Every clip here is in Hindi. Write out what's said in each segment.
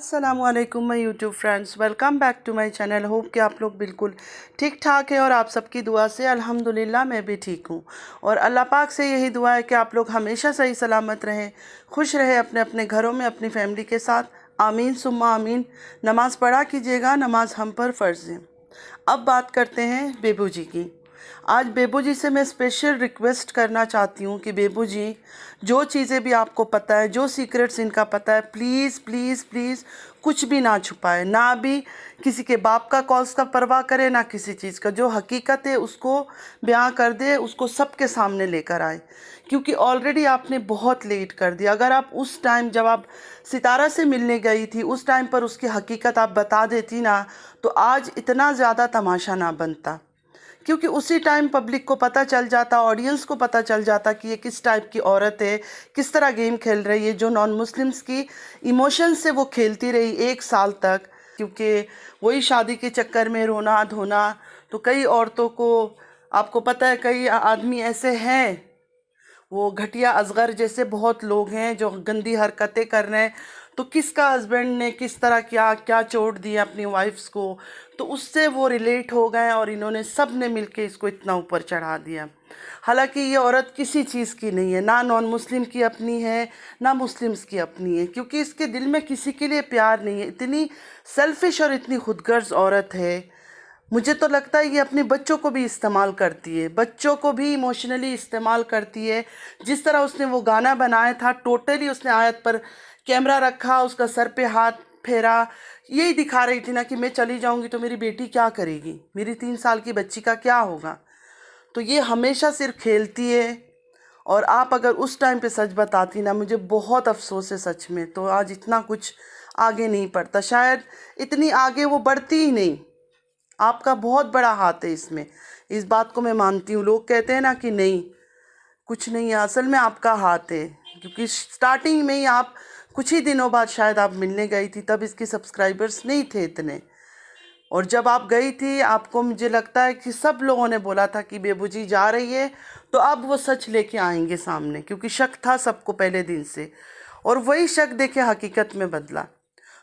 अस्सलामुअलैकुम my YouTube friends, welcome back to my channel. Hope कि आप लोग बिल्कुल ठीक ठाक है और आप सबकी दुआ से अल्हम्दुलिल्लाह मैं भी ठीक हूँ। और अल्लाह पाक से यही दुआ है कि आप लोग हमेशा सही सलामत रहें, खुश रहें अपने अपने घरों में अपनी फैमिली के साथ। आमीन सुम्मा आमीन। नमाज़ पढ़ा कीजिएगा, नमाज हम पर फ़र्ज़ है। अब बात करते हैं बेबू जी की। आज बेबू जी से मैं स्पेशल रिक्वेस्ट करना चाहती हूँ कि बेबू जी, जो चीज़ें भी आपको पता है, जो सीक्रेट्स इनका पता है, प्लीज़ प्लीज़ प्लीज़ कुछ भी ना छुपाए, ना भी किसी के बाप का कॉल्स का परवाह करे, ना किसी चीज़ का। जो हकीकत है उसको बयां कर दे, उसको सबके सामने लेकर आए, क्योंकि ऑलरेडी आपने बहुत लेट कर दिया। अगर आप उस टाइम जब आप सितारा से मिलने गई थी उस टाइम पर उसकी हकीकत आप बता देती ना, तो आज इतना ज़्यादा तमाशा ना बनता। क्योंकि उसी टाइम पब्लिक को पता चल जाता, ऑडियंस को पता चल जाता कि ये किस टाइप की औरत है, किस तरह गेम खेल रही है, जो नॉन मुस्लिम्स की इमोशन से वो खेलती रही 1 साल तक। क्योंकि वही शादी के चक्कर में रोना धोना, तो कई औरतों को, आपको पता है, कई आदमी ऐसे हैं, वो घटिया असगर जैसे बहुत लोग हैं जो गंदी हरकतें कर रहे हैं। तो किसका हस्बैंड ने किस तरह क्या क्या चोट दिया अपनी वाइफ्स को, तो उससे वो रिलेट हो गए और इन्होंने सब ने मिलके इसको इतना ऊपर चढ़ा दिया। हालांकि ये औरत किसी चीज़ की नहीं है, ना नॉन मुस्लिम की अपनी है, ना मुस्लिम्स की अपनी है, क्योंकि इसके दिल में किसी के लिए प्यार नहीं है। इतनी सेल्फिश और इतनी खुदगर्ज औरत है। मुझे तो लगता है ये अपने बच्चों को भी इस्तेमाल करती है, बच्चों को भी इमोशनली इस्तेमाल करती है। जिस तरह उसने वो गाना बनाया था, टोटली उसने आयत पर कैमरा रखा, उसका सर पे हाथ फेरा, यही दिखा रही थी ना कि मैं चली जाऊंगी तो मेरी बेटी क्या करेगी, मेरी 3 साल की बच्ची का क्या होगा। तो ये हमेशा सिर्फ खेलती है। और आप अगर उस टाइम पे सच बताती ना, मुझे बहुत अफसोस है सच में, तो आज इतना कुछ आगे नहीं बढ़ता, शायद इतनी आगे वो बढ़ती ही नहीं। आपका बहुत बड़ा हाथ है इसमें, इस बात को मैं मानती हूँ। लोग कहते हैं ना कि नहीं कुछ नहीं है, असल में आपका हाथ है। क्योंकि स्टार्टिंग में ही आप, कुछ ही दिनों बाद शायद आप मिलने गई थी, तब इसके सब्सक्राइबर्स नहीं थे इतने। और जब आप गई थी, आपको, मुझे लगता है कि सब लोगों ने बोला था कि बेबू जी जा रही है, तो अब वो सच लेके आएंगे सामने, क्योंकि शक था सबको पहले दिन से। और वही शक देखे हकीकत में बदला।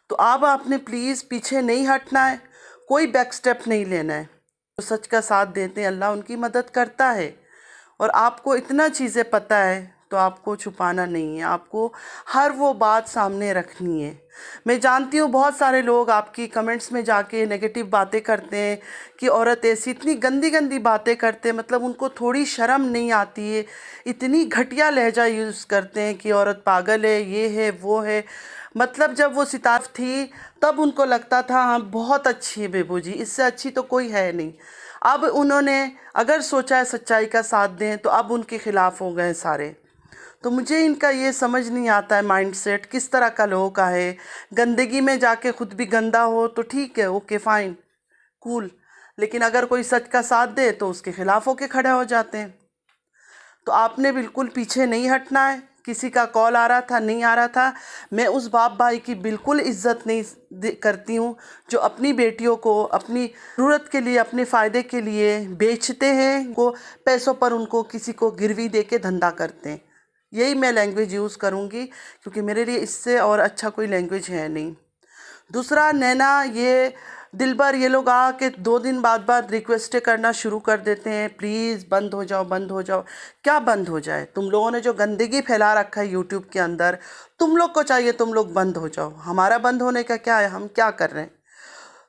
तो अब आपने प्लीज़ पीछे नहीं हटना है, कोई बैक स्टेप नहीं लेना है। जो सच का साथ देते हैं अल्लाह उनकी मदद करता है। और आपको इतना चीज़ें पता है तो आपको छुपाना नहीं है, आपको हर वो बात सामने रखनी है। मैं जानती हूँ बहुत सारे लोग आपकी कमेंट्स में जाके नेगेटिव बातें करते हैं कि औरत ऐसी, इतनी गंदी गंदी बातें करते हैं, मतलब उनको थोड़ी शर्म नहीं आती है, इतनी घटिया लहजा यूज़ करते हैं कि औरत पागल है, ये है वो है। मतलब जब वो सितार थी तब उनको लगता था हाँ बहुत अच्छी है बेबू जी, इससे अच्छी तो कोई है नहीं। अब उन्होंने अगर सोचा है सच्चाई का साथ दें, तो अब उनके खिलाफ हो गए सारे। तो मुझे इनका ये समझ नहीं आता है माइंडसेट किस तरह का लोगों का है। गंदगी में जाके खुद भी गंदा हो तो ठीक है, ओके फाइन, कूल। लेकिन अगर कोई सच का साथ दे तो उसके खिलाफ होके खड़े हो जाते हैं। तो आपने बिल्कुल पीछे नहीं हटना है। किसी का कॉल आ रहा था, नहीं आ रहा था, मैं उस बाप भाई की बिल्कुल इज्जत नहीं करती हूँ जो अपनी बेटियों को अपनी ज़रूरत के लिए, अपने फ़ायदे के लिए बेचते हैं, वो पैसों पर उनको किसी को गिरवी दे के धंधा करते हैं। यही मैं लैंग्वेज यूज़ करूँगी, क्योंकि मेरे लिए इससे और अच्छा कोई लैंग्वेज है नहीं। दूसरा, नैना, ये दिलबर, ये लोग आके 2 दिन बाद रिक्वेस्टें करना शुरू कर देते हैं, प्लीज़ बंद हो जाओ बंद हो जाओ। क्या बंद हो जाए? तुम लोगों ने जो गंदगी फैला रखा है यूट्यूब के अंदर, तुम लोग को चाहिए तुम लोग बंद हो जाओ। हमारा बंद होने का क्या है, हम क्या कर रहे हैं?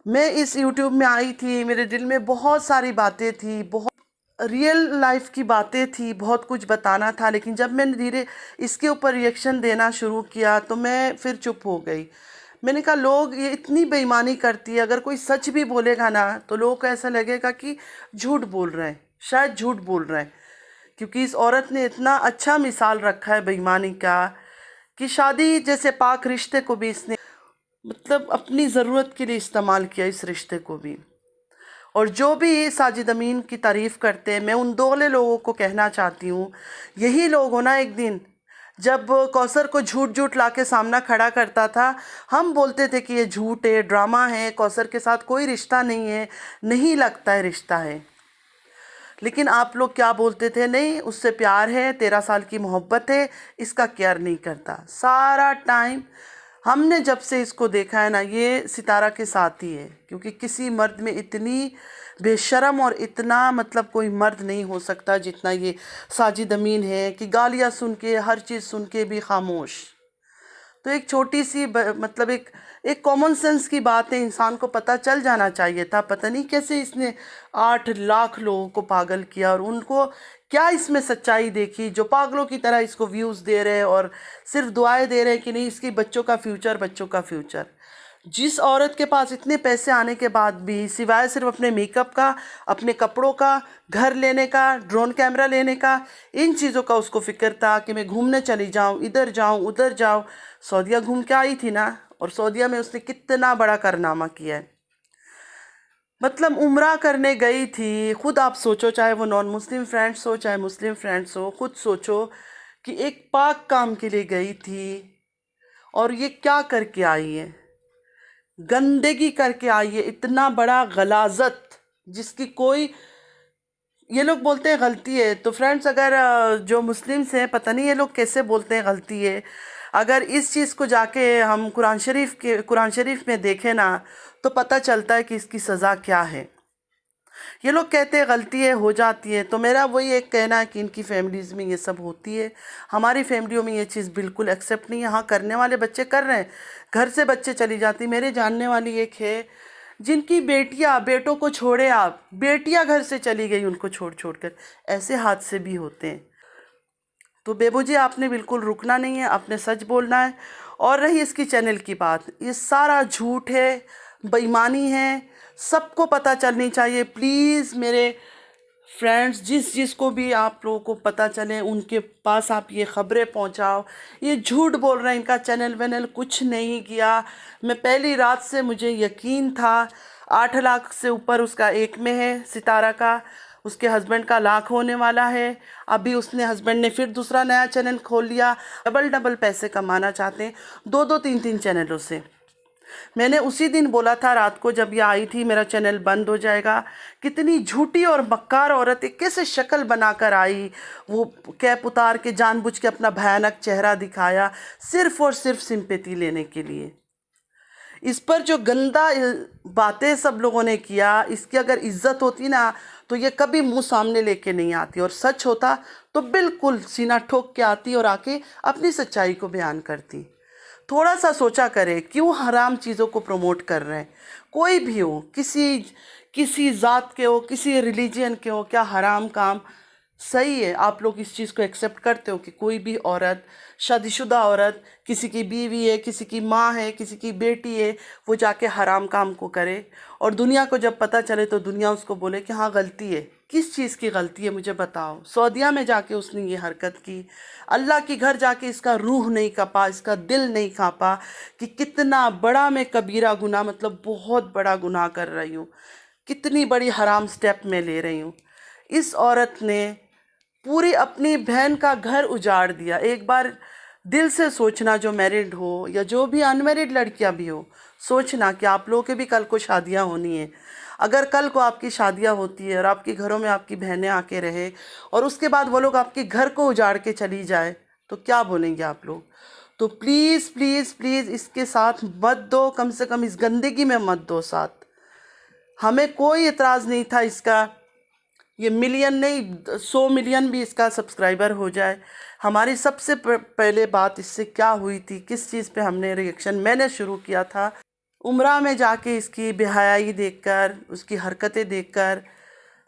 मैं इस यूट्यूब में आई थी, मेरे दिल में बहुत सारी बातें थी, बहुत रियल लाइफ की बातें थी, बहुत कुछ बताना था। लेकिन जब मैंने धीरे इसके ऊपर रिएक्शन देना शुरू किया तो मैं फिर चुप हो गई। मैंने कहा लोग ये इतनी बेईमानी करती है, अगर कोई सच भी बोलेगा ना तो लोगों को ऐसा लगेगा कि झूठ बोल रहे हैं, शायद झूठ बोल रहे हैं। क्योंकि इस औरत ने इतना अच्छा मिसाल रखा है बेईमानी का, कि शादी जैसे पाक रिश्ते को भी इसने, मतलब अपनी ज़रूरत के लिए इस्तेमाल किया इस रिश्ते को भी। और जो भी साजिद अमीन की तारीफ़ करते हैं, मैं उन दोगले लोगों को कहना चाहती हूँ, यही लोग हो ना, एक दिन जब कौसर को झूठ झूठ ला के सामना खड़ा करता था, हम बोलते थे कि ये झूठ है, ड्रामा है, कौसर के साथ कोई रिश्ता नहीं है, नहीं लगता है रिश्ता है। लेकिन आप लोग क्या बोलते थे, नहीं उससे प्यार है, 13 साल की मोहब्बत है, इसका केयर नहीं करता। सारा टाइम हमने जब से इसको देखा है ना, ये सितारा के साथ ही है, क्योंकि किसी मर्द में इतनी बेशरम और इतना मतलब कोई मर्द नहीं हो सकता जितना ये साजिद अमीन है, कि गालियाँ सुन के, हर चीज़ सुन के भी खामोश। तो एक छोटी सी मतलब एक कॉमन सेंस की बात है, इंसान को पता चल जाना चाहिए था। पता नहीं कैसे इसने 8 लाख लोगों को पागल किया, और उनको क्या इसमें सच्चाई देखी जो पागलों की तरह इसको व्यूज़ दे रहे हैं और सिर्फ दुआएं दे रहे हैं कि नहीं इसकी बच्चों का फ्यूचर, बच्चों का फ्यूचर। जिस औरत के पास इतने पैसे आने के बाद भी सिवाय सिर्फ अपने मेकअप का, अपने कपड़ों का, घर लेने का, ड्रोन कैमरा लेने का, इन चीज़ों का उसको फिक्र था कि मैं घूमने चली जाऊं, इधर जाऊं, उधर जाऊं। सऊदीया घूम के आई थी ना, और सऊदीया में उसने कितना बड़ा कारनामा किया है। मतलब उम्रा करने गई थी, खुद आप सोचो, चाहे वो नॉन मुस्लिम फ्रेंड्स हो चाहे मुस्लिम फ्रेंड्स हो, खुद सोचो कि एक पाक काम के लिए गई थी और ये क्या करके आई है, गंदगी करके आई है, इतना बड़ा गलाजत जिसकी कोई, ये लोग बोलते हैं गलती है। तो फ्रेंड्स, अगर जो मुस्लिम्स हैं, पता नहीं ये लोग कैसे बोलते हैं गलती है, अगर इस चीज़ को जाके हम कुरान शरीफ में देखें ना, तो पता चलता है कि इसकी सज़ा क्या है। ये लोग कहते हैं गलती है, हो जाती है, तो मेरा वही एक कहना है कि इनकी फैमिलीज़ में ये सब होती है, हमारी फैमिलियों में ये चीज़ बिल्कुल एक्सेप्ट नहीं है। हाँ, करने वाले बच्चे कर रहे हैं, घर से बच्चे चली जाती। मेरे जानने वाली एक है जिनकी बेटों को छोड़े आप, बेटियां घर से चली गई उनको छोड़ छोड़ कर। ऐसे हादसे भी होते हैं। तो बेबू जी, आपने बिल्कुल रुकना नहीं है, आपने सच बोलना है। और रही इसकी चैनल की बात, ये सारा झूठ है, बेईमानी है, सबको पता चलनी चाहिए। प्लीज़ मेरे फ्रेंड्स, जिसको भी आप लोगों को पता चले उनके पास आप ये ख़बरें पहुंचाओ। ये झूठ बोल रहे हैं, इनका चैनल वैनल कुछ नहीं किया। मैं पहली रात से मुझे यकीन था। 8 लाख से ऊपर उसका एक में है, सितारा का। उसके हस्बैंड का लाख होने वाला है। अभी उसने हस्बैंड ने फिर दूसरा नया चैनल खोल लिया। डबल पैसे कमाना चाहते हैं 2-2 3-3 चैनलों से। मैंने उसी दिन बोला था रात को जब ये आई थी, मेरा चैनल बंद हो जाएगा। कितनी झूठी और मक्कार औरत है, कैसे शक्ल बनाकर आई, वो कैप उतार के जानबूझ के अपना भयानक चेहरा दिखाया, सिर्फ और सिर्फ सिंपैथी लेने के लिए। इस पर जो गंदा बातें सब लोगों ने किया, इसकी अगर इज्जत होती ना तो ये कभी मुंह सामने लेके नहीं आती, और सच होता तो बिल्कुल सीना ठोक के आती और आके अपनी सच्चाई को बयान करती। थोड़ा सा सोचा करें, क्यों हराम चीज़ों को प्रमोट कर रहे हैं। कोई भी हो, किसी ज़ात के हो, किसी रिलीजन के हो, क्या हराम काम सही है? आप लोग इस चीज़ को एक्सेप्ट करते हो कि कोई भी औरत, शादीशुदा औरत, किसी की बीवी है, किसी की माँ है, किसी की बेटी है, वो जाके हराम काम को करे, और दुनिया को जब पता चले तो दुनिया उसको बोले कि हाँ गलती है। किस चीज़ की गलती है मुझे बताओ? सऊदीया में जाके उसने ये हरकत की, अल्लाह की घर जाके इसका रूह नहीं कांपा, इसका दिल नहीं कांपा कि कितना बड़ा मैं कबीरा गुनाह, मतलब बहुत बड़ा गुनाह कर रही हूँ, कितनी बड़ी हराम स्टेप मैं ले रही हूँ। इस औरत ने पूरी अपनी बहन का घर उजाड़ दिया। एक बार दिल से सोचना, जो मैरिड हो या जो भी अनमैरिड लड़कियां भी हो, सोचना कि आप लोगों के भी कल को शादियां होनी है। अगर कल को आपकी शादियां होती है और आपके घरों में आपकी बहनें आके रहे और उसके बाद वो लोग आपके घर को उजाड़ के चली जाए, तो क्या बोलेंगे आप लोग? तो प्लीज़ प्लीज़ प्लीज़ इसके साथ मत दो, कम से कम इस गंदगी में मत दो साथ। हमें कोई इतराज़ नहीं था इसका, ये मिलियन नहीं 100 मिलियन भी इसका सब्सक्राइबर हो जाए। हमारी सबसे पहले बात इससे क्या हुई थी, किस चीज़ पे हमने रिएक्शन मैंने शुरू किया था, उम्रा में जाके इसकी बेहयाई देखकर, उसकी हरकतें देखकर,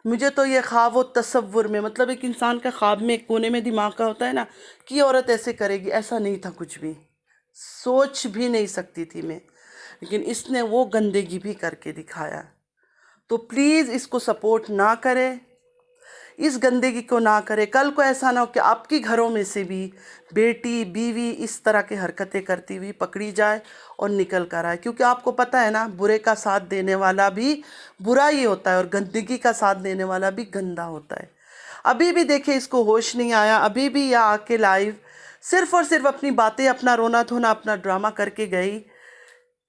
मुझे तो ये ख्वाब व तसव्वुर में, मतलब एक इंसान का ख्वाब में एक कोने में दिमाग का होता है ना कि औरत ऐसे करेगी, ऐसा नहीं था कुछ भी, सोच भी नहीं सकती थी मैं। लेकिन इसने वो गंदगी भी करके दिखाया। तो प्लीज़ इसको सपोर्ट ना करें, इस गंदगी को ना करें। कल को ऐसा ना हो कि आपकी घरों में से भी बेटी, बीवी इस तरह की हरकतें करती हुई पकड़ी जाए और निकल कर आए। क्योंकि आपको पता है ना, बुरे का साथ देने वाला भी बुरा ही होता है और गंदगी का साथ देने वाला भी गंदा होता है। अभी भी देखिए, इसको होश नहीं आया, अभी भी यह आके लाइव सिर्फ और सिर्फ अपनी बातें, अपना रोना धोना, अपना ड्रामा करके गई,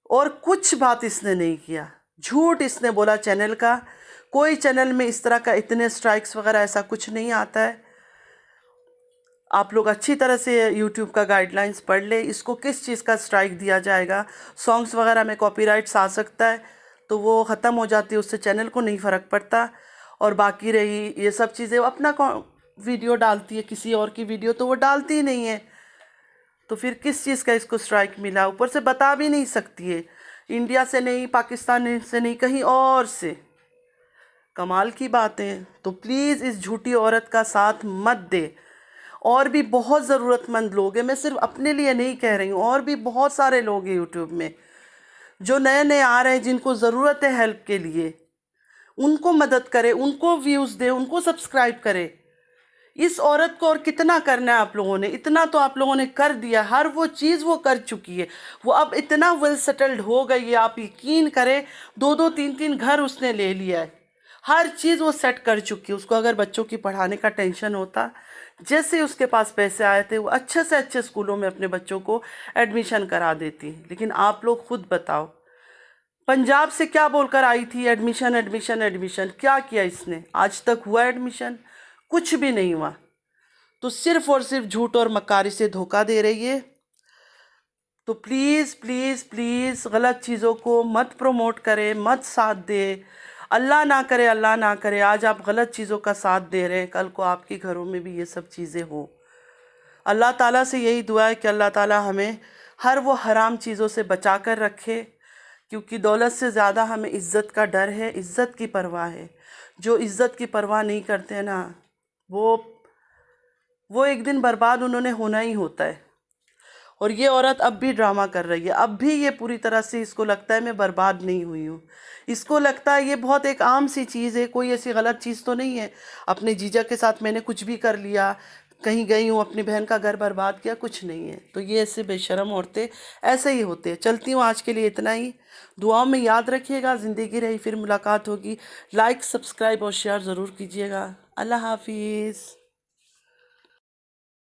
और कुछ बात इसने नहीं किया। झूठ इसने बोला चैनल का, कोई चैनल में इस तरह का इतने स्ट्राइक्स वगैरह ऐसा कुछ नहीं आता है। आप लोग अच्छी तरह से यूट्यूब का गाइडलाइंस पढ़ ले, इसको किस चीज़ का स्ट्राइक दिया जाएगा। सॉन्ग्स वगैरह में कॉपीराइट्स आ सकता है तो वो ख़त्म हो जाती है, उससे चैनल को नहीं फ़र्क पड़ता। और बाकी रही ये सब चीज़ें, अपना वीडियो डालती है, किसी और की वीडियो तो वो डालती ही नहीं है, तो फिर किस चीज़ का इसको स्ट्राइक मिला। ऊपर से बता भी नहीं सकती है, इंडिया से नहीं, पाकिस्तान से नहीं, कहीं और से। कमाल की बात है। तो प्लीज़ इस झूठी औरत का साथ मत दे। और भी बहुत ज़रूरतमंद लोग हैं, मैं सिर्फ अपने लिए नहीं कह रही हूँ, और भी बहुत सारे लोग हैं यूट्यूब में जो नए नए आ रहे हैं, जिनको ज़रूरत है हेल्प के लिए। उनको मदद करे, उनको व्यूज़ दे, उनको सब्सक्राइब करे। इस औरत को और कितना करना है आप लोगों ने, इतना तो आप लोगों ने कर दिया। हर वो चीज़ वो कर चुकी है, वो अब इतना वेल सेटल्ड हो गई है, आप यकीन करें 2-2 3-3 घर उसने ले लिया है, हर चीज़ वो सेट कर चुकी है। उसको अगर बच्चों की पढ़ाने का टेंशन होता, जैसे उसके पास पैसे आए थे वो अच्छे से अच्छे स्कूलों में अपने बच्चों को एडमिशन करा देती। लेकिन आप लोग खुद बताओ, पंजाब से क्या बोलकर आई थी, एडमिशन एडमिशन एडमिशन, क्या किया इसने? आज तक हुआ एडमिशन? कुछ भी नहीं हुआ। तो सिर्फ और सिर्फ झूठ और मक्कारी से धोखा दे रही है। तो प्लीज़ प्लीज़ प्लीज़ गलत चीज़ों को मत प्रमोट करे, मत साथ दे। अल्लाह ना करे, अल्लाह ना करे, आज आप गलत चीज़ों का साथ दे रहे हैं, कल को आपके घरों में भी ये सब चीज़ें हो। अल्लाह ताला से यही दुआ है कि अल्लाह ताला हमें हर वो हराम चीज़ों से बचा कर रखे, क्योंकि दौलत से ज़्यादा हमें इज़्ज़त का डर है, इज़्ज़त की परवाह है। जो इज़्ज़त की परवाह नहीं करते हैं ना, वो एक दिन बर्बाद उन्होंने होना ही होता है। और ये औरत अब भी ड्रामा कर रही है, अब भी ये पूरी तरह से इसको लगता है मैं बर्बाद नहीं हुई हूँ। इसको लगता है ये बहुत एक आम सी चीज़ है, कोई ऐसी गलत चीज़ तो नहीं है। अपने जीजा के साथ मैंने कुछ भी कर लिया, कहीं गई हूँ, अपनी बहन का घर बर्बाद किया, कुछ नहीं है। तो ये ऐसे बेशरम औरतें ऐसे ही होते हैं। चलती हूँ, आज के लिए इतना ही। दुआओं में याद रखिएगा, ज़िंदगी रही फिर मुलाकात होगी। लाइक, सब्सक्राइब और शेयर ज़रूर कीजिएगा। अल्लाह हाफिज़।